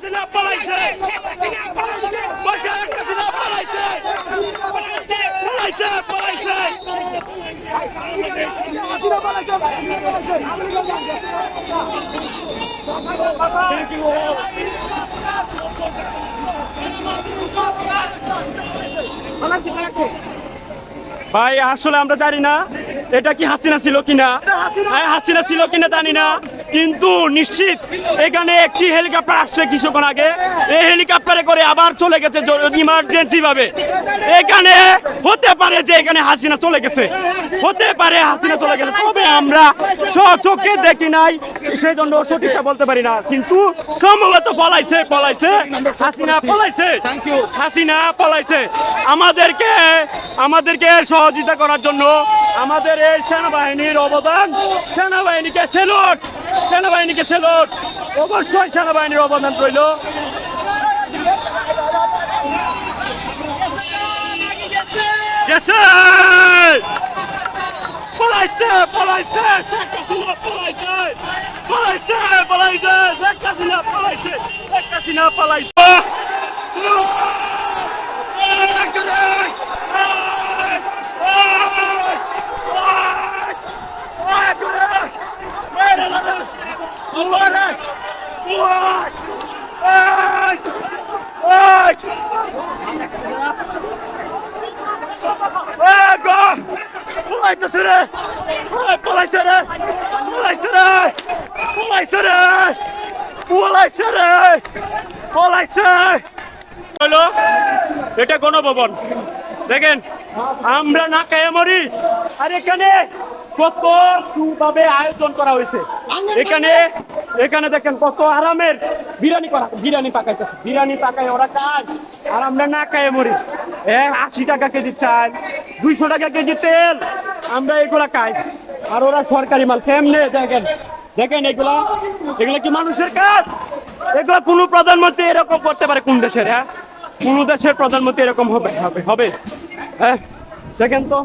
হাসিনা পালাইছে শেখ হাসিনা পালাইছে পালাইছে ভাই আসলে আমরা জানি না এটা কি হাসিনা ছিল কিনা, হাসিনা ছিল কিনা জানি না, কিন্তু নিশ্চিত এখানে একটি হেলিকপ্টার আসছে কিছুক্ষণ আগে। এই হেলিকপ্টারে করে আবার চলে গেছে ইমার্জেন্সি ভাবে। এখানে হতে পারে যে এখানে হাসিনা চলে গেছে, হতে পারে হাসিনা চলে গেছে, তবে আমরা চোখে দেখি নাই, সেই জন্য সঠিকটা বলতে পারি না, কিন্তু সম্ভবত পলাইছে হাসিনা পলাইছে, হাসিনা পলাইছে। আমাদেরকে সহযোগিতা করার জন্য আমাদের এই সেনাবাহিনীর অবদান, সেনাবাহিনীকে সেলুট, অবশ্যই সেনাবাহিনীর অবদান রইল। পলাইছে শেখ হাসিনা পলাইছে। এটা গণভবন দেখেন, আমরা না খেয়ে মরি। আর এখানে কত সুভাবে আয়োজন করা হয়েছে, এখানে দেখেন কত আরামের বিরিয়ানি পাকাইতেছে, বিরিয়ানি পাকায় ওরা খায়, আর আমরা না খেয়ে মরি। 80 টাকা কেজি চাল, 200 টাকা কেজি তেল, আমরা এগুলা খাই, আর ওরা সরকারি মাল কেমনে দেখেন এগুলা কি মানুষের কাজ? এগুলো কোনো প্রধানমন্ত্রী এরকম করতে পারে? কোন দেশের? কোন দেশের প্রধানমন্ত্রী এরকম হবে? হ্যাঁ দেখেন তো।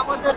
আমাদের